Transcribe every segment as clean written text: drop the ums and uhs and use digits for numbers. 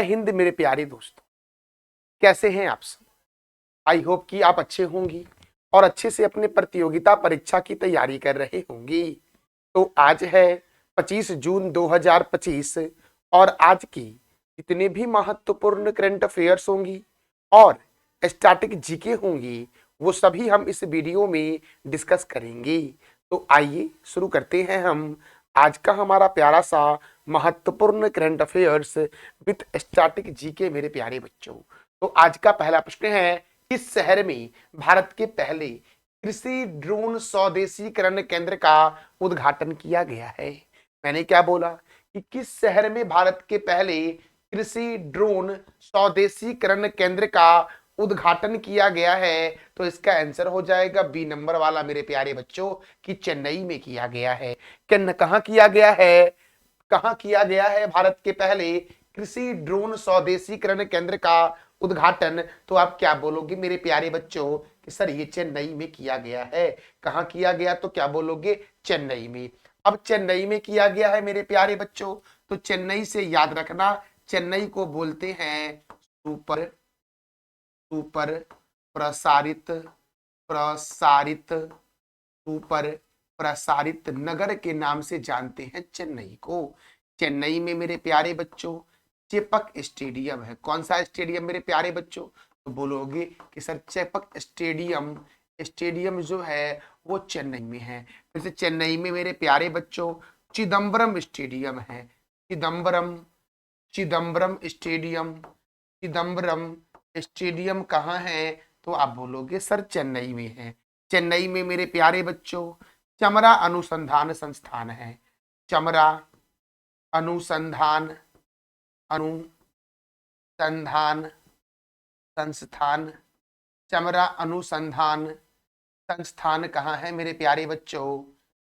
हिंद मेरे प्यारे दोस्तों, कैसे हैं आप सब। आई होप कि आप अच्छे होंगी और अच्छे से अपने प्रतियोगिता परीक्षा की तैयारी कर रहे होंगी। तो आज है 25 जून 2025 और आज की जितने भी महत्वपूर्ण करंट अफेयर्स होंगी और स्टैटिक जीके होंगी वो सभी हम इस वीडियो में डिस्कस करेंगे। तो आइए शुरू करते हैं हम आज का हमारा प्यारा सा महत्वपूर्ण current affairs with static GK मेरे प्यारे बच्चों। तो आज का पहला प्रश्न है, किस शहर में भारत के पहले कृषि ड्रोन स्वदेशीकरण केंद्र का उद्घाटन किया गया है। मैंने क्या बोला कि किस शहर में भारत के पहले कृषि ड्रोन स्वदेशीकरण केंद्र का उद्घाटन किया गया है। तो इसका आंसर हो जाएगा बी नंबर वाला मेरे प्यारे बच्चों कि चेन्नई में किया गया है। कहाँ किया गया है, कहाँ किया गया है भारत के पहले कृषि ड्रोन स्वदेशीकरण केंद्र का उद्घाटन। तो आप क्या बोलोगे मेरे प्यारे बच्चों कि सर ये चेन्नई में किया गया है। कहाँ किया गया, तो क्या बोलोगे चेन्नई में। अब चेन्नई में किया गया है मेरे प्यारे बच्चों, तो चेन्नई से याद रखना चेन्नई को बोलते हैं सुपर सुपर प्रसारित प्रसारित सुपर प्रसारित नगर के नाम से जानते हैं चेन्नई को। चेन्नई में मेरे प्यारे बच्चों चेपक स्टेडियम है। कौन सा स्टेडियम मेरे प्यारे बच्चों, तो बोलोगे कि सर चेपक स्टेडियम, स्टेडियम जो है वो चेन्नई में है। फिर से चेन्नई में मेरे प्यारे बच्चों चिदम्बरम स्टेडियम है। चिदम्बरम चिदम्बरम स्टेडियम, चिदम्बरम स्टेडियम कहाँ है, तो आप बोलोगे सर चेन्नई में है। चेन्नई में मेरे प्यारे बच्चों चमरा अनुसंधान संस्थान है। चमरा अनुसंधान अनुसंधान संस्थान, चमरा अनुसंधान संस्थान कहाँ है मेरे प्यारे बच्चों,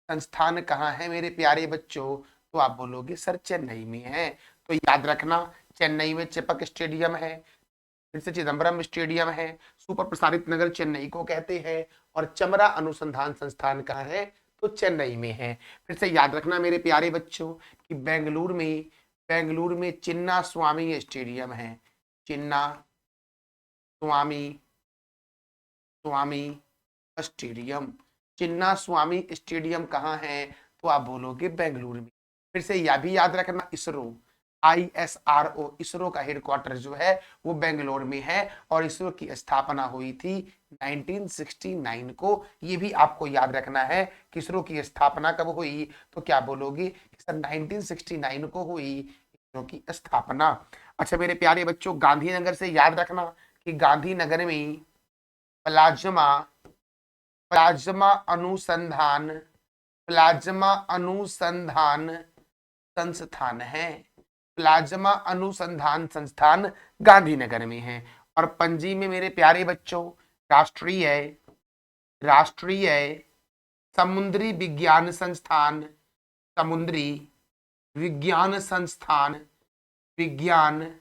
संस्थान कहाँ है मेरे प्यारे बच्चों, तो आप बोलोगे सर चेन्नई में है। तो याद रखना चेन्नई में चेपक स्टेडियम है, फिर से चिदम्बरम स्टेडियम है, सुपर प्रसारित नगर चेन्नई को कहते हैं और चमरा अनुसंधान संस्थान कहाँ है, तो चेन्नई में है। फिर से याद रखना मेरे प्यारे बच्चों कि बेंगलुरु में चिन्ना स्वामी स्टेडियम है। चिन्ना स्वामी स्वामी स्टेडियम, चिन्ना स्वामी स्टेडियम कहाँ है, तो आप बोलोगे बेंगलुरु में। फिर से यह भी याद रखना इसरो ISRO, इसरो का हेडक्वार्टर जो है वो बेंगलोर में है और इसरो की स्थापना हुई थी 1969 को। ये भी आपको याद रखना है कि इसरो की स्थापना कब हुई, तो क्या बोलोगे कि सर 1969 को हुई इसरो की स्थापना। अच्छा मेरे प्यारे बच्चों गांधीनगर से याद रखना कि गांधीनगर में प्लाज्मा प्लाज्मा अनुसंधान प्लाज्मा अनुसंधान संस्थान है। प्लाज्मा अनुसंधान संस्थान गांधीनगर में है। और पणजी में मेरे प्यारे बच्चों राष्ट्रीय समुद्री विज्ञान संस्थान, समुद्री विज्ञान संस्थान, विज्ञान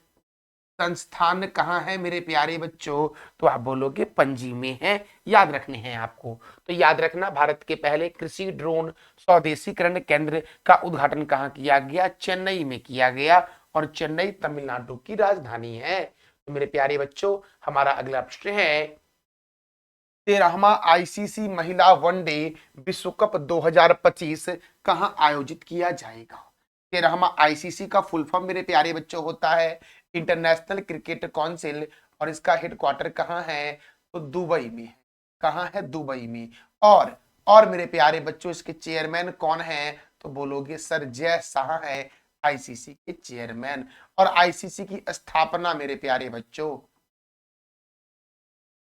संस्थान कहाँ है मेरे प्यारे बच्चों, तो आप बोलोगे पणजी में है। याद रखने हैं आपको। तो याद रखना भारत के पहले कृषि ड्रोन स्वदेशीकरण केंद्र का उद्घाटन कहाँ किया गया, चेन्नई में किया गया और चेन्नई तमिलनाडु की राजधानी है। तो मेरे प्यारे बच्चों हमारा अगला प्रश्न है, 13वां ICC महिला वनडे विश्व कप 2025 कहाँ आयोजित किया जाएगा। 13वां ICC का फुल फॉर्म मेरे प्यारे बच्चों होता है इंटरनेशनल क्रिकेट काउंसिल और इसका हेडक्वार्टर कहाँ है, तो दुबई में है। कहाँ है, दुबई में। और मेरे प्यारे बच्चों इसके चेयरमैन कौन है, तो बोलोगे सर जय शाह है ICC के चेयरमैन। और ICC की स्थापना मेरे प्यारे बच्चों,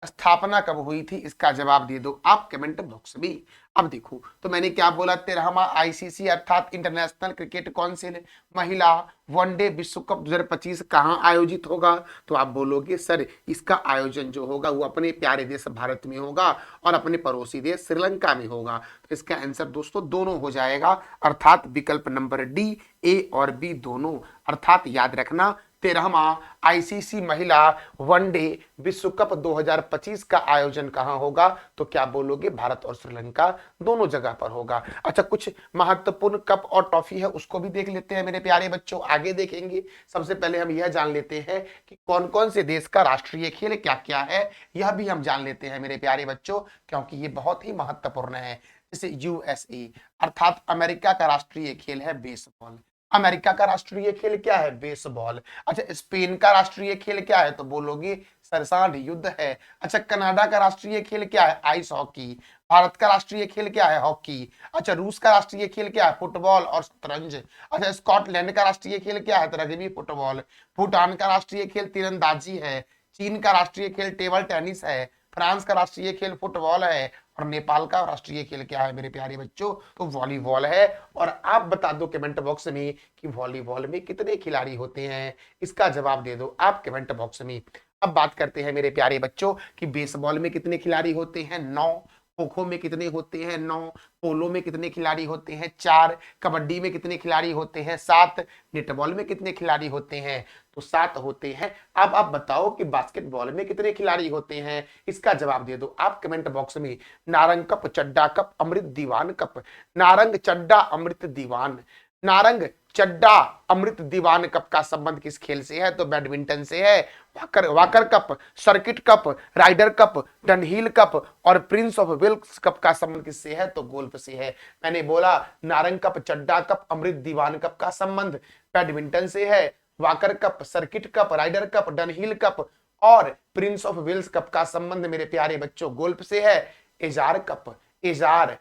स्थापना कब हुई थी, इसका जवाब दे दो आप कमेंट बॉक्स में। अब देखो तो मैंने क्या बोला, 13वां ICC अर्थात इंटरनेशनल क्रिकेट काउंसिल महिला वनडे विश्व कप 2025 कहाँ आयोजित होगा, तो आप बोलोगे सर इसका आयोजन जो होगा वो अपने प्यारे देश भारत में होगा और अपने पड़ोसी देश श्रीलंका में होगा। तो इसका आंसर दोस्तों दोनों हो जाएगा, अर्थात विकल्प नंबर डी, A और B दोनों। अर्थात याद रखना 13वां आईसीसी महिला वनडे विश्व कप 2025 का आयोजन कहां होगा? तो क्या बोलोगे? भारत और श्रीलंका दोनों जगह पर होगा। अच्छा, कुछ महत्वपूर्ण कप और ट्रॉफी है उसको भी देख लेते हैं मेरे प्यारे बच्चों, आगे देखेंगे। सबसे पहले हम यह जान लेते हैं कि कौन कौन से देश का राष्ट्रीय खेल क्या क्या है, यह भी हम जान लेते हैं मेरे प्यारे बच्चों, क्योंकि ये बहुत ही महत्वपूर्ण है। जैसे यूएसए अर्थात अमेरिका का राष्ट्रीय खेल है बेसबॉल। अमेरिका का राष्ट्रीय खेल क्या है? बेसबॉल। अच्छा, स्पेन का राष्ट्रीय खेल क्या है? तो बोलोगे सरसांड युद्ध है। अच्छा, कनाडा का राष्ट्रीय खेल क्या है? Ice hockey. भारत का राष्ट्रीय खेल क्या है? हॉकी। अच्छा, रूस का राष्ट्रीय खेल क्या है? फुटबॉल और शतरंज। अच्छा, स्कॉटलैंड का राष्ट्रीय खेल क्या है? तो रग्बी फुटबॉल। भूटान का राष्ट्रीय खेल तीरंदाजी है। चीन का राष्ट्रीय खेल टेबल टेनिस है। फ्रांस का राष्ट्रीय खेल फुटबॉल है। और नेपाल का राष्ट्रीय खेल क्या है मेरे प्यारे बच्चों? तो वॉलीबॉल है। और आप बता दो कमेंट बॉक्स में कि वॉलीबॉल में कितने खिलाड़ी होते हैं, इसका जवाब दे दो आप कमेंट बॉक्स में। अब बात करते हैं मेरे प्यारे बच्चों कि बेसबॉल में कितने खिलाड़ी होते हैं? 9। खो खो में कितने होते हैं? 9। पोलो में कितने खिलाड़ी होते हैं? 4। कबड्डी में कितने खिलाड़ी होते हैं? 7। नेटबॉल में कितने खिलाड़ी होते हैं? तो 7 होते हैं। अब आप बताओ कि बास्केटबॉल में कितने खिलाड़ी होते हैं, इसका जवाब दे दो आप कमेंट बॉक्स में। Narang cup, Chadda cup, Amrit Diwan cup. Narang, चड्डा, अमृत दीवान। नारंग, चड्डा, अमृत दीवान कप का संबंध किस खेल से है? तो बैडमिंटन से है। Walker Walker cup, circuit cup, rider cup, Dunhill cup और प्रिंस ऑफ वेल्स कप का संबंध किससे है? तो गोल्फ से है। मैंने बोला Narang cup, Chadda cup, Amrit Diwan cup का संबंध बैडमिंटन से है। Walker cup, circuit cup, rider cup, Dunhill cup और प्रिंस ऑफ वेल्स कप का संबंध मेरे प्यारे बच्चों गोल्फ से है। Ezra cup, Ezra,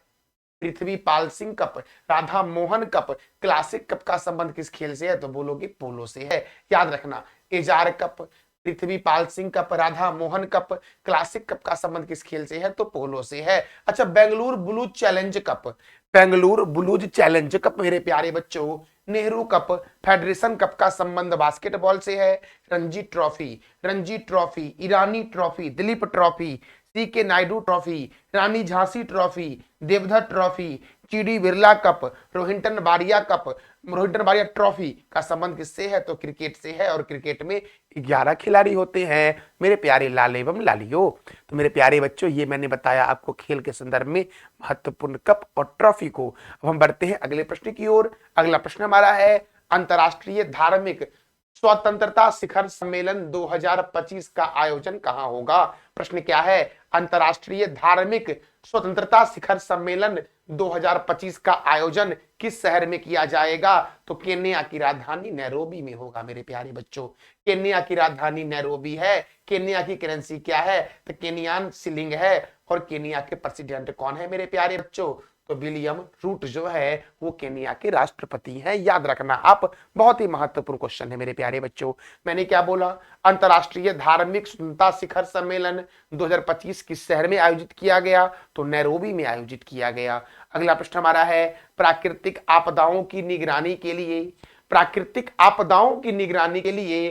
Prithvipal Singh cup, Radha Mohan cup, classic cup का संबंध किस खेल से है? तो बोलोगे पोलो से है। याद रखना, Ezra cup, Prithvipal Singh cup, Radha Mohan cup, classic cup का संबंध किस खेल से है? तो पोलो से है। अच्छा, Bengaluru blues challenge cup, Bengaluru blues challenge cup मेरे प्यारे बच्चों, नेहरू कप, फेडरेशन कप का संबंध बास्केटबॉल से है। Ranji trophy, Ranji trophy, Irani trophy, Duleep trophy, C K Naidu trophy, Rani Jhansi trophy, Deodhar trophy, चीडी Birla cup, Rohinton Baria cup, Rohinton Baria trophy का संबंध किससे है? तो क्रिकेट से है। और क्रिकेट में 11 खिलाड़ी होते हैं मेरे प्यारे लाल एवं लालियो। तो मेरे प्यारे बच्चों, ये मैंने बताया आपको खेल के संदर्भ में महत्वपूर्ण कप और ट्रॉफी को। अब हम बढ़ते हैं अगले प्रश्न की ओर। अगला प्रश्न हमारा है अंतरराष्ट्रीय धार्मिक स्वतंत्रता शिखर सम्मेलन 2025 का आयोजन कहां होगा? प्रश्न क्या है? अंतरराष्ट्रीय धार्मिक स्वतंत्रता शिखर सम्मेलन 2025 का आयोजन किस शहर में किया जाएगा? तो केन्या की राजधानी नैरोबी में होगा मेरे प्यारे बच्चों। केन्या की राजधानी नैरोबी है। केन्या की करेंसी क्या है? तो केनियान शिलिंग है। और केन्या के प्रेसिडेंट कौन है मेरे प्यारे बच्चों? तो विलियम रूट जो है वो केन्या के राष्ट्रपति हैं। याद रखना आप, बहुत ही महत्वपूर्ण क्वेश्चन है मेरे प्यारे बच्चों। मैंने क्या बोला? अंतरराष्ट्रीय धार्मिक स्वतंत्रता शिखर सम्मेलन 2025 किस शहर में आयोजित किया गया? तो नैरोबी में आयोजित किया गया। अगला प्रश्न हमारा है प्राकृतिक आपदाओं की निगरानी के लिए, प्राकृतिक आपदाओं की निगरानी के लिए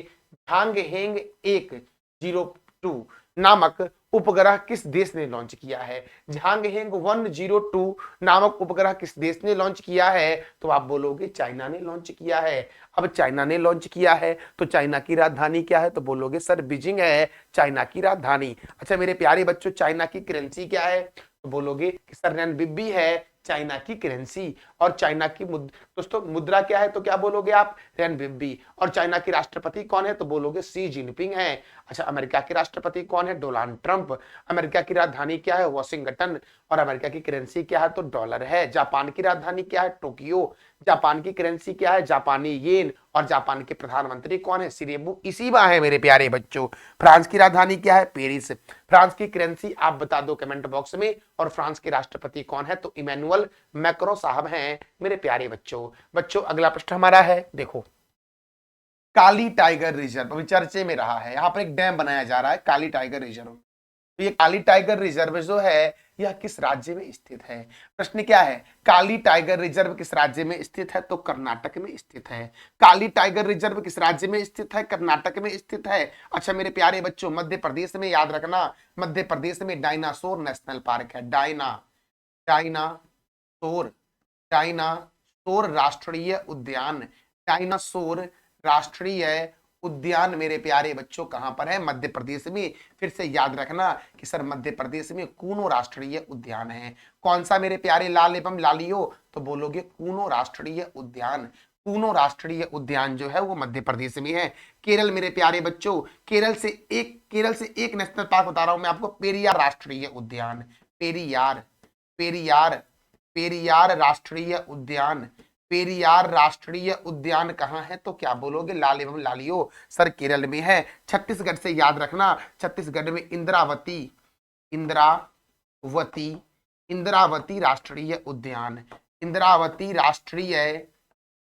झांगहेंग 102 नामक उपग्रह किस देश ने लॉन्च किया है? झांगहेंग 102 नामक उपग्रह किस देश ने लॉन्च किया है? तो आप बोलोगे चाइना ने लॉन्च किया है। अब चाइना ने लॉन्च किया है तो चाइना की राजधानी क्या है? तो बोलोगे सर बीजिंग है चाइना की राजधानी। अच्छा मेरे प्यारे बच्चों, चाइना की करेंसी क्या है? तो बोलोगे कि सर रेनबिब्बी है चाइना की करेंसी। और चाइना की दोस्तों मुद्रा क्या है? तो क्या बोलोगे आप? रेनबिब्बी। और चाइना की राष्ट्रपति कौन है? तो बोलोगे सी जिनपिंग है। अच्छा, अमेरिका के राष्ट्रपति कौन है? Donald Trump. अमेरिका की राजधानी क्या है? वॉशिंगटन। और अमेरिका की करेंसी क्या है? तो डॉलर है। जापान की राजधानी क्या है? टोक्यो। जापान की करेंसी क्या है? जापानी येन। और जापान के प्रधानमंत्री कौन है? शिरेबु इशिबा है मेरे प्यारे बच्चों। फ्रांस की राजधानी क्या है? पेरिस। फ्रांस की करेंसी आप बता दो कमेंट बॉक्स में। और फ्रांस के राष्ट्रपति कौन है? तो इमैनुअल मैक्रो साहब हैं मेरे प्यारे बच्चों। अगला प्रश्न हमारा है, देखो काली टाइगर रिजर्व अभी चर्चे में रहा है। यहाँ पर एक डैम बनाया जा रहा है काली टाइगर रिजर्व। तो ये काली टाइगर रिजर्व जो है यह किस राज्य में स्थित है? प्रश्न क्या है? काली टाइगर रिजर्व किस राज्य में स्थित है? तो कर्नाटक में स्थित है। काली टाइगर रिजर्व किस राज्य में स्थित है? कर्नाटक में स्थित है। अच्छा मेरे प्यारे बच्चों, मध्य प्रदेश में, याद रखना मध्य प्रदेश में डायनासोर नेशनल पार्क है। डायनासोर डायनासोर राष्ट्रीय उद्यान, डायनासोर राष्ट्रीय उद्यान मेरे प्यारे बच्चों कहां पर है? मध्य प्रदेश में। फिर से याद रखना कि सर मध्य प्रदेश में कूनो राष्ट्रीय उद्यान है। कौन सा मेरे प्यारे लाल एवं लालियो? तो बोलोगे कूनो राष्ट्रीय उद्यान। कूनो राष्ट्रीय उद्यान जो है वो मध्य प्रदेश में है। केरल मेरे प्यारे बच्चों, केरल से एक नेशनल पार्क बता रहा हूं मैं आपको, पेरियार राष्ट्रीय उद्यान। पेरियार पेरियार पेरियार राष्ट्रीय उद्यान। पेरियार राष्ट्रीय उद्यान कहां है? तो क्या बोलोगे लाल एवं लालियो? सर केरल में है। छत्तीसगढ़ से याद रखना, छत्तीसगढ़ में इंद्रावती इंद्रावती इंद्रावती राष्ट्रीय उद्यान। इंद्रावती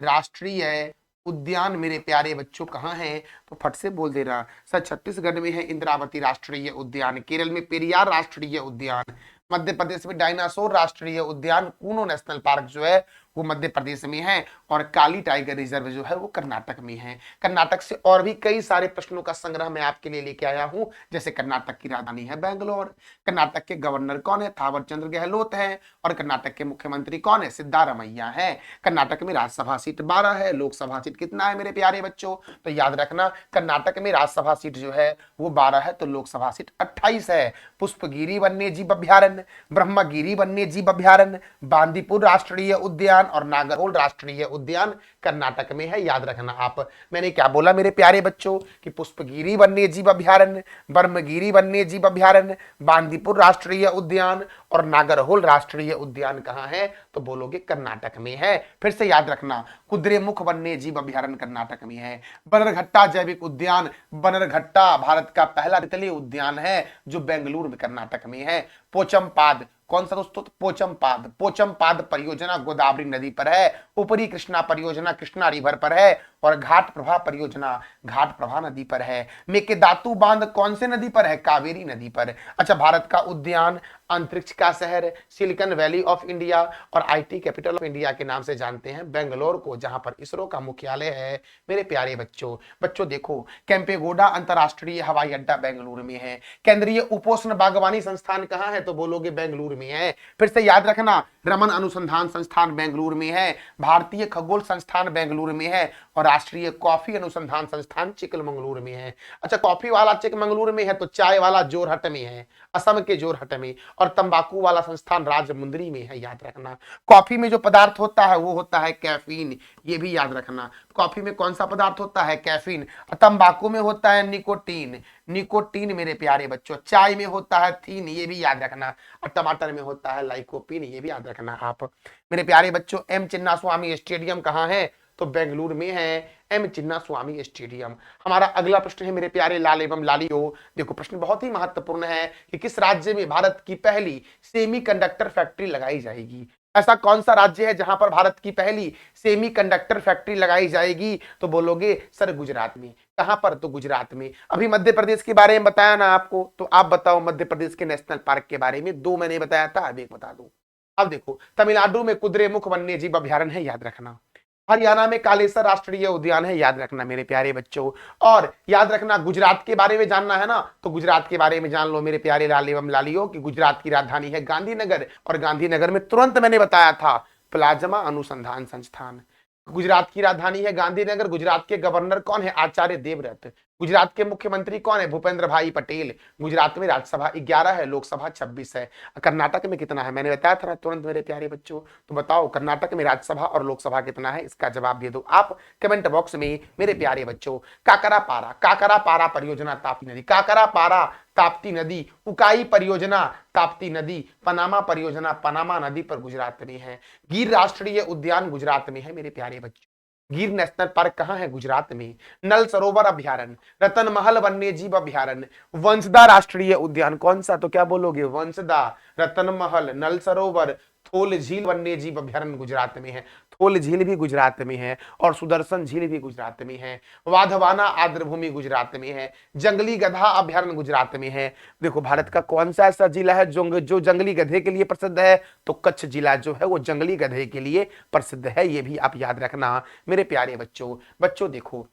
राष्ट्रीय उद्यान मेरे प्यारे बच्चों कहां है? तो फट से बोल देना सर छत्तीसगढ़ में है इंद्रावती राष्ट्रीय उद्यान, केरल में पेरियार राष्ट्रीय उद्यान, मध्य प्रदेश में डायनासोर राष्ट्रीय उद्यान कूनो नेशनल पार्क जो है वो मध्य प्रदेश में है, और काली टाइगर रिजर्व जो है वो कर्नाटक में है। कर्नाटक से और भी कई सारे प्रश्नों का संग्रह मैं आपके लिए लेके आया हूं, जैसे कर्नाटक की राजधानी है बेंगलोर, कर्नाटक के गवर्नर कौन है? थावर चंद गहलोत है, और कर्नाटक के मुख्यमंत्री कौन है? सिद्धारमैया है। कर्नाटक में राज्यसभा सीट 12 है, लोकसभा सीट कितना है मेरे प्यारे बच्चों? तो याद रखना कर्नाटक में राज्यसभा सीट जो है वो 12 है, तो लोकसभा सीट 28 है। पुष्पगिरी वन्य जीव अभ्यारण्य, ब्रह्मगिरी वन्य जीव अभ्यारण्य, बांदीपुर राष्ट्रीय उद्यान और नागरहोल राष्ट्रीय उद्यान कर्नाटक में है। याद रखना आप, मैंने क्या बोला मेरे प्यारे बच्चों कि पुष्पगिरी वन्य जीव अभ्यारण्य, ब्रह्मगिरी वन्य जीव अभ्यारण्य, बांदीपुर राष्ट्रीय उद्यान और नागरहोल राष्ट्रीय उद्यान कहां है? तो बोलोगे कर्नाटक में है। फिर से याद रखना कुद्रेमुख वन्य जीव अभ्यारण्य कर्नाटक में है। बनरघट्टा जैविक उद्यान, बनरघट्टा भारत का पहला तितली उद्यान है जो बेंगलुरु में कर्नाटक में है। पोचमपाद कौन सा दोस्तों? पोचमपाद परियोजना गोदावरी नदी पर है। ऊपरी कृष्णा परियोजना कृष्णा रिवर पर है, और घाट प्रभा परियोजना घाट प्रभा नदी पर है। मेकेदातु बांध कौन से नदी पर है? कावेरी नदी पर। अच्छा, भारत का उद्यान, अंतरिक्ष का शहर, सिलिकॉन वैली ऑफ इंडिया और आईटी कैपिटल ऑफ इंडिया के नाम से जानते हैं बेंगलोर को, जहां पर इसरो का मुख्यालय है। मेरे प्यारे बच्चों देखो, कैंपेगोडा अंतरराष्ट्रीय हवाई अड्डा बेंगलुरु में है। केंद्रीय उपोष्ण बागवानी संस्थान कहां है? तो बोलोगे बेंगलुरु में है। फिर से याद रखना रमन अनुसंधान संस्थान बेंगलुरु में है, भारतीय खगोल संस्थान बेंगलुरु में है, और राष्ट्रीय कॉफी अनुसंधान संस्थान चिकमंगलुरु में है। अच्छा, कॉफी वाला चिकमंगलुरु में है, तो चाय वाला जोरहट में है, असम के जोरहट में, और तंबाकू वाला संस्थान राजमुंदरी में है। याद रखना कॉफी में जो पदार्थ होता है वो होता है कैफीन, ये भी याद रखना। कॉफी में कौन सा पदार्थ होता है? कैफीन। तंबाकू में होता है निकोटीन मेरे प्यारे बच्चों। चाय में होता है थीन, ये भी याद रखना, और टमाटर में होता है लाइकोपीन, ये भी याद रखना आप मेरे प्यारे बच्चों। एम चिन्नास्वामी स्टेडियम कहां है? तो बेंगलुरु में है एम चिन्नास्वामी स्टेडियम। हमारा अगला प्रश्न है मेरे प्यारे लाल एवं लालियो, देखो प्रश्न बहुत ही महत्वपूर्ण है कि किस राज्य में भारत की पहली सेमीकंडक्टर फैक्ट्री लगाई जाएगी? ऐसा कौन सा राज्य है जहां पर भारत की पहली सेमीकंडक्टर फैक्ट्री लगाई जाएगी? तो बोलोगे सर गुजरात में। कहां पर? तो गुजरात में। अभी मध्य प्रदेश के बारे में बताया ना आपको, तो आप बताओ मध्य प्रदेश के नेशनल पार्क के बारे में। 2 मैंने बताया था, अब 1 बता दूं। अब देखो तमिलनाडु में कुद्रेमुख वन्य जीव अभ्यारण्य है, याद रखना। हरियाणा में कालेसर राष्ट्रीय उद्यान है, याद रखना मेरे प्यारे बच्चों। और याद रखना गुजरात के बारे में जानना है ना, तो गुजरात के बारे में जान लो मेरे प्यारे लाल एवं लालियो कि गुजरात की राजधानी है गांधीनगर, और गांधीनगर में तुरंत मैंने बताया था प्लाज्मा अनुसंधान संस्थान। गुजरात की राजधानी है गांधीनगर। गुजरात के गवर्नर कौन है? आचार्य देवव्रत। गुजरात के मुख्यमंत्री कौन है? भूपेंद्र भाई पटेल। गुजरात में राज्यसभा 11 है, लोकसभा 26 है। कर्नाटक में कितना है? मैंने बताया था तुरंत मेरे प्यारे बच्चों। तो बताओ कर्नाटक में राज्यसभा और लोकसभा कितना है? इसका जवाब दे दो आप कमेंट बॉक्स में मेरे प्यारे बच्चों। काकरापारा परियोजना ताप्ती नदी, काकरापारा ताप्ती नदी, उकाई परियोजना ताप्ती नदी, पनामा परियोजना पनामा नदी पर गुजरात में है। गिर राष्ट्रीय उद्यान गुजरात में है मेरे प्यारे बच्चों। गिर नेशनल पार्क कहां है? गुजरात में। नल सरोवर अभ्यारण्य, रतन महल वन्य जीव अभ्यारण्य, वंसदा राष्ट्रीय उद्यान कौन सा? तो क्या बोलोगे? वंसदा, रतन महल, नल सरोवर, थोल झील वन्य जीव अभ्यारण्य गुजरात में है। थोल झील भी गुजरात में है, और सुदर्शन झील भी गुजरात में है। वाधवाना आर्द्रभूमि गुजरात में है। जंगली गधा अभ्यारण्य गुजरात में है। देखो भारत का कौन सा ऐसा जिला है जो जंगली गधे के लिए प्रसिद्ध है? तो कच्छ जिला जो है वो जंगली गधे के लिए प्रसिद्ध है, ये भी आप याद रखना मेरे प्यारे बच्चों देखो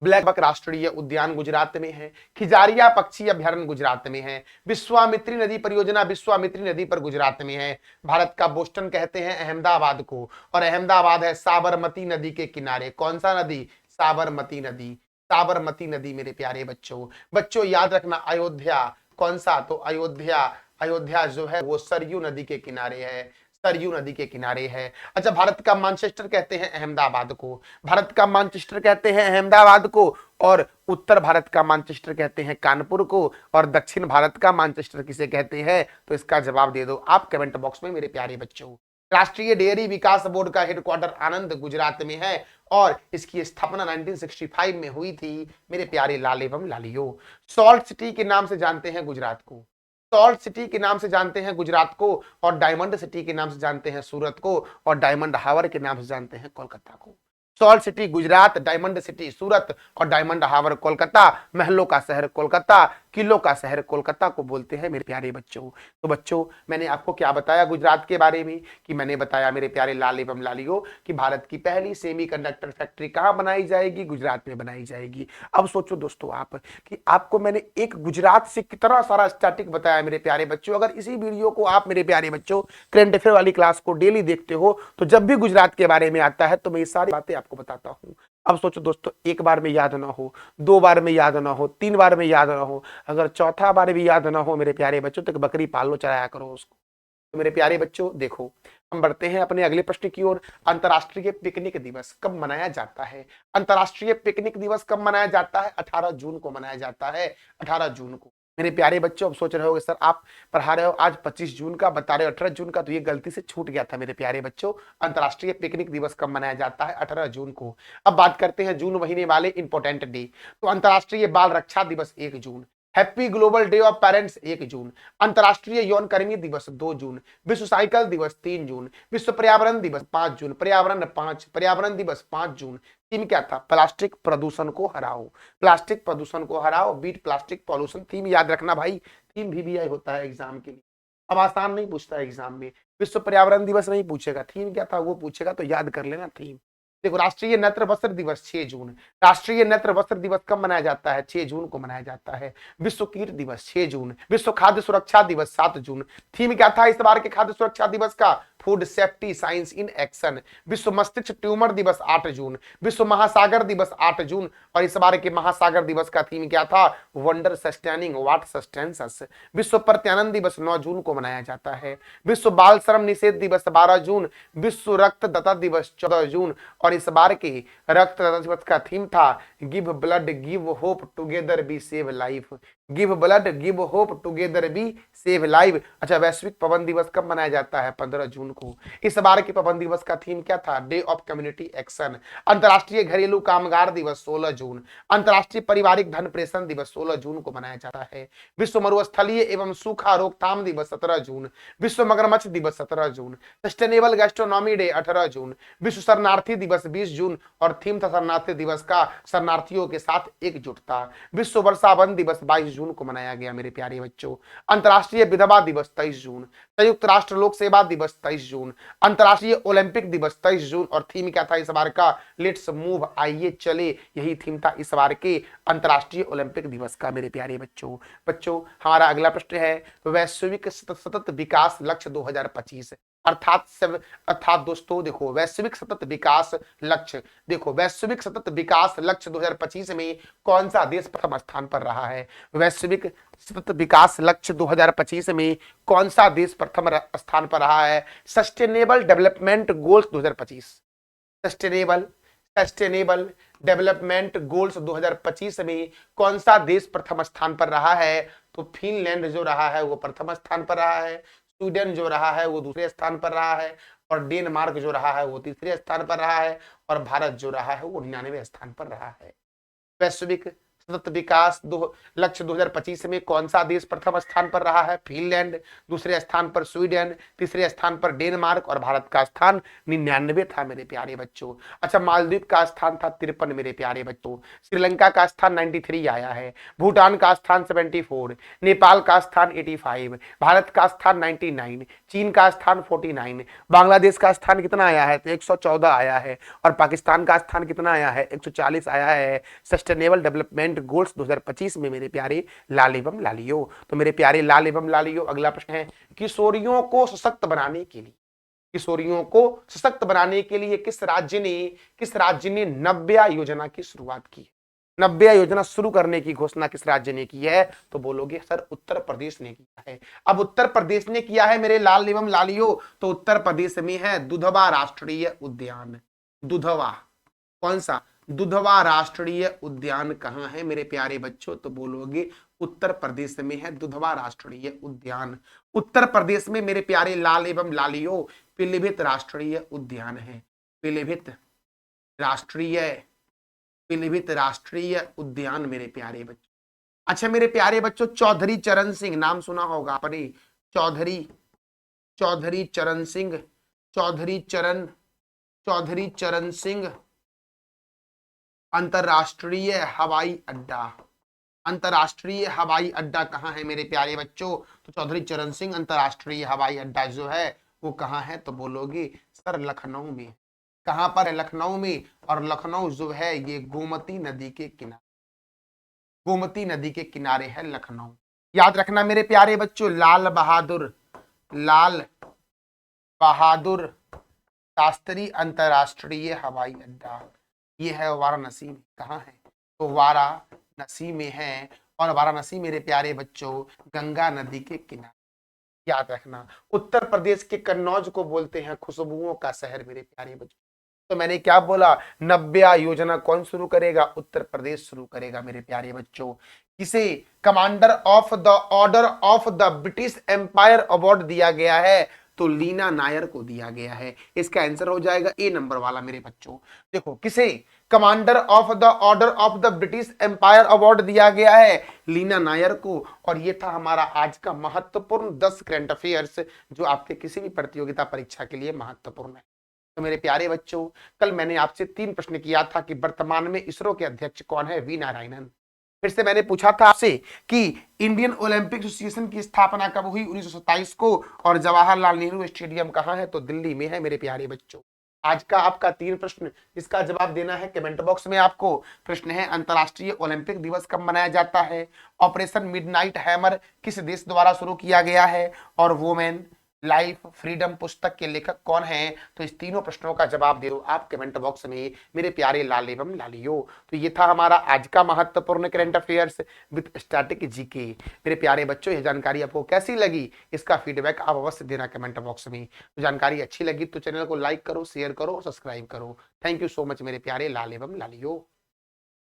ब्लैक बक राष्ट्रीय उद्यान गुजरात में है। खिजारिया पक्षी अभ्यारण्य गुजरात में है। विश्वामित्री नदी परियोजना विश्वामित्री नदी पर गुजरात में है। भारत का बोस्टन कहते हैं अहमदाबाद को, और अहमदाबाद है साबरमती नदी के किनारे। कौन सा नदी? साबरमती नदी। साबरमती नदी मेरे प्यारे बच्चों। बच्चों याद रखना अयोध्या कौन सा, तो अयोध्या, अयोध्या जो है वो सरयू नदी के किनारे है, सरयू नदी के किनारे है। अच्छा, भारत का मैनचेस्टर कहते हैं अहमदाबाद को, भारत का मैनचेस्टर कहते हैं अहमदाबाद को, और उत्तर भारत का मैनचेस्टर कहते हैं कानपुर को, और दक्षिण भारत का मैनचेस्टर किसे कहते हैं, तो इसका जवाब दे दो आप कमेंट बॉक्स में मेरे प्यारे बच्चों। राष्ट्रीय डेयरी विकास बोर्ड का हेडक्वार्टर आनंद गुजरात में है और इसकी स्थापना 1965 में हुई थी मेरे प्यारे लाल एवं लालियो। सॉल्ट सिटी के नाम से जानते हैं गुजरात को, सॉल्ट सिटी के नाम से जानते हैं गुजरात को, और डायमंड सिटी के नाम से जानते हैं सूरत को, और डायमंड हावर के नाम से जानते हैं कोलकाता को। Salt city Gujarat, diamond city Surat, और डायमंड हावर कोलकाता, महलों का शहर कोलकाता, किलों का शहर कोलकाता को बोलते हैं मेरे प्यारे बच्चों। तो बच्चों मैंने आपको क्या बताया गुजरात के बारे में, कि मैंने बताया मेरे प्यारे लाल एवं लालियो कि भारत की पहली सेमीकंडक्टर फैक्ट्री कहाँ बनाई जाएगी, गुजरात में बनाई जाएगी। अब सोचो दोस्तों आप कि आपको मैंने एक गुजरात से कितना सारा स्टैटिक बताया मेरे प्यारे बच्चों। अगर इसी वीडियो को आप मेरे प्यारे बच्चों करंट अफेयर वाली क्लास को डेली देखते हो तो जब भी गुजरात के बारे में आता है तो मैं ये सारी बातें आपको बताता हूँ। अब सोचो दोस्तों, एक बार में याद ना हो, दो बार में याद ना हो, तीन बार में याद ना हो, अगर चौथा बार भी याद ना हो मेरे प्यारे बच्चों तो बकरी पाल लो, चलाया करो उसको। तो मेरे प्यारे बच्चों देखो, हम बढ़ते हैं अपने अगले प्रश्न की ओर। अंतर्राष्ट्रीय पिकनिक दिवस कब मनाया जाता है? अंतर्राष्ट्रीय पिकनिक दिवस कब मनाया जाता है? 18 जून को मनाया जाता है, 18 जून को। मेरे प्यारे बच्चों अब सोच रहे होगे सर आप पढ़ा रहे हो आज 25 जून का, बता रहे हो 18 जून का, तो ये गलती से छूट गया था मेरे प्यारे बच्चों। अंतर्राष्ट्रीय पिकनिक दिवस कब मनाया जाता है? 18 जून को। अब बात करते हैं जून महीने वाले इंपॉर्टेंट डे। तो अंतर्राष्ट्रीय बाल रक्षा दिवस 1 जून, happy global day of parents 1 जून, अंतर्राष्ट्रीय यौन कर्मी दिवस 2 जून, विश्व साइकिल दिवस 3 जून, विश्व पर्यावरण दिवस 5 जून, पर्यावरण दिवस 5 जून। थीम क्या था? प्लास्टिक प्रदूषण को हराओ, प्लास्टिक प्रदूषण को हराओ, बीट प्लास्टिक पॉल्यूशन। थीम याद रखना भाई, थीम भी होता है एग्जाम के लिए, अब आसान नहीं पूछता है एग्जाम में। विश्व पर्यावरण दिवस नहीं पूछेगा, थीम क्या था वो पूछेगा, तो याद कर लेना थीम। देखो, राष्ट्रीय नेत्र वस्त्र दिवस 6 जून, राष्ट्रीय नेत्र वस्त्र दिवस कब मनाया जाता है? 6 जून को मनाया जाता है। विश्व कीट दिवस 6 जून, विश्व खाद्य सुरक्षा दिवस 7 जून। थीम क्या था इस बार के खाद्य सुरक्षा दिवस का? Food safety science in action. विश्व मस्तिष्क ट्यूमर दिवस 8 जून, विश्व महासागर दिवस 8 जून, और इस बार के महासागर दिवस का थीम क्या था? Wonder sustaining what sustains. विश्व प्रत्यानंद दिवस 9 जून को मनाया जाता है। विश्व बाल श्रम निषेध दिवस 12 जून, विश्व रक्तदाता दिवस 14 जून, और इस बार के रक्तदाता दिवस का थीम था give blood give hope together be save life, give blood give hope together be save life. अच्छा, वैश्विक पवन दिवस कब मनाया जाता है? 15 जून को। इस बार के पवन दिवस का थीम क्या था? Day of community action. अंतर्राष्ट्रीय घरेलू कामगार दिवस 16 जून, अंतर्राष्ट्रीय पारिवारिक धन प्रेषण दिवस 16 जून को मनाया जाता है। विश्व मरुस्थलीय एवं सूखा रोकथाम दिवस 17 जून, विश्व मगरमच्छ दिवस 17 जून, सस्टेनेबल गैस्ट्रोनॉमी डे 18 जून, विश्व शरणार्थी दिवस 20 जून, और थीम था शरणार्थी दिवस का शरणार्थियों के साथ एकजुटता। विश्व वर्षा वन दिवस 22 जून को मनाया गया मेरे प्यारे बच्चों। अंतर्राष्ट्रीय विधवा दिवस 23 जून, संयुक्त राष्ट्र लोक सेवा दिवस 23 जून, अंतर्राष्ट्रीय ओलंपिक दिवस 23 जून, और थीम क्या था इस बार का? लेट्स मूव आइए चले, यही थीम था इस बार के अंतर्राष्ट्रीय ओलंपिक दिवस का मेरे प्यारे बच्चों। बच्चों हमारा अगला प्रश्न है वैश्विक सतत विकास लक्ष्य 2025, अर्थात दोस्तों देखो वैश्विक सतत विकास लक्ष्य, देखो वैश्विक सतत विकास लक्ष्य 2025 में कौन सा देश प्रथम स्थान पर रहा है? वैश्विक सतत विकास लक्ष्य 2025 में कौन सा देश प्रथम स्थान पर रहा है? Sustainable development goals 2025, sustainable development goals 2025 में कौन सा देश प्रथम स्थान पर रहा है? तो फिनलैंड जो रहा है वो प्रथम स्थान पर रहा है, स्वीडन जो रहा है वो दूसरे स्थान पर रहा है, और डेनमार्क जो रहा है वो तीसरे स्थान पर रहा है, और भारत जो रहा है वो 99वें स्थान पर रहा है। वैश्विक सतत विकास लक्ष्य 2025 में कौन सा देश प्रथम स्थान पर रहा है? फिनलैंड, दूसरे स्थान पर स्वीडन, तीसरे स्थान पर डेनमार्क, और भारत का स्थान 99 था मेरे प्यारे बच्चों। अच्छा, मालदीव का स्थान था 53 मेरे प्यारे बच्चों, श्रीलंका का स्थान 93 आया है, भूटान का स्थान 74, नेपाल का स्थान 85, भारत का स्थान 99, चीन का स्थान 49, बांग्लादेश का स्थान कितना आया है? तो 114 आया है, और पाकिस्तान का स्थान कितना आया है? 140 आया है सस्टेनेबल डेवलपमेंट गोल्स 2025 में मेरे प्यारे लाल एवं लालियो। तो मेरे प्यारे लाल एवं लालियो अगला प्रश्न है किशोरियों को सशक्त बनाने के लिए, किशोरियों को सशक्त बनाने के लिए किस राज्य ने नव्या योजना की शुरुआत की? 90 योजना शुरू करने की घोषणा किस राज्य ने की है? तो बोलोगे सर उत्तर प्रदेश ने किया है। अब उत्तर प्रदेश ने किया है मेरे लाल एवं लालियो, तो उत्तर प्रदेश में है दुधवा राष्ट्रीय उद्यान। दुधवा, कौन सा? दुधवा राष्ट्रीय उद्यान कहाँ है मेरे प्यारे बच्चों? तो बोलोगे उत्तर प्रदेश में है दुधवा राष्ट्रीय उद्यान। उत्तर प्रदेश में मेरे प्यारे लाल एवं लालियो पीलीभीत राष्ट्रीय उद्यान है। पीलीभीत राष्ट्रीय, पीलीभीत राष्ट्रीय उद्यान मेरे प्यारे बच्चों। अच्छा मेरे प्यारे बच्चों, चौधरी चरण सिंह, नाम सुना होगा आपने, चौधरी, चौधरी चरण सिंह, चौधरी चरण, चौधरी चरण सिंह अंतरराष्ट्रीय हवाई अड्डा। अंतरराष्ट्रीय हवाई अड्डा कहाँ है मेरे प्यारे बच्चों? तो चौधरी चरण सिंह अंतरराष्ट्रीय हवाई अड्डा जो है वो कहाँ है? तो बोलोगे सर लखनऊ में। कहाँ पर है? लखनऊ में। और लखनऊ जो है ये गोमती नदी के किनारे, गोमती नदी के किनारे है लखनऊ। याद रखना मेरे प्यारे बच्चों, लाल बहादुर, लाल बहादुर शास्त्री अंतरराष्ट्रीय हवाई अड्डा ये है वाराणसी में। कहाँ है? तो वाराणसी में है। और वाराणसी मेरे प्यारे बच्चों गंगा नदी के किनारे। याद रखना उत्तर प्रदेश के कन्नौज को बोलते हैं खुशबुओं का शहर मेरे प्यारे बच्चों। तो मैंने क्या बोला? 90 योजना कौन शुरू करेगा? उत्तर प्रदेश शुरू करेगा मेरे प्यारे बच्चों। किसे Commander of the Order of the British Empire award दिया गया है? तो लीना नायर को दिया गया है। इसका आंसर हो जाएगा ए नंबर वाला मेरे बच्चों। देखो किसे Commander of the Order of the British Empire award दिया गया है? लीना नायर को। और ये था हमारा आज का महत्वपूर्ण 10 करंट अफेयर्स जो आपके किसी भी प्रतियोगिता परीक्षा के लिए महत्वपूर्ण है। तो मेरे प्यारे बच्चों, कल मैंने आपसे 3 प्रश्न किया था कि वर्तमान में इसरो के अध्यक्ष कौन है? वी नारायणन। फिर से मैंने पूछा था आपसे कि इंडियन ओलंपिक एसोसिएशन की स्थापना कब हुई? 1927 को। और जवाहरलाल नेहरू स्टेडियम कहाँ है? तो दिल्ली में है मेरे प्यारे बच्चों। आज का आपका 3 प्रश्न, इसका जवाब देना है कमेंट बॉक्स में। आपको प्रश्न है अंतरराष्ट्रीय ओलंपिक दिवस कब मनाया जाता है? ऑपरेशन मिडनाइट हैमर किस देश द्वारा शुरू किया गया है? और वोमेन लाइफ फ्रीडम पुस्तक के लेखक कौन है? तो इस तीनों प्रश्नों का जवाब दे दो आप कमेंट बॉक्स में मेरे प्यारे लाल एवं लालियो। तो ये था हमारा आज का महत्वपूर्ण current affairs with static GK. मेरे प्यारे बच्चों, ये जानकारी आपको कैसी लगी इसका फीडबैक आप अवश्य देना कमेंट बॉक्स में। तो जानकारी अच्छी लगी तो चैनल को लाइक करो, शेयर करो और सब्सक्राइब करो। थैंक यू सो मच मेरे प्यारे लाल एवं लालियो।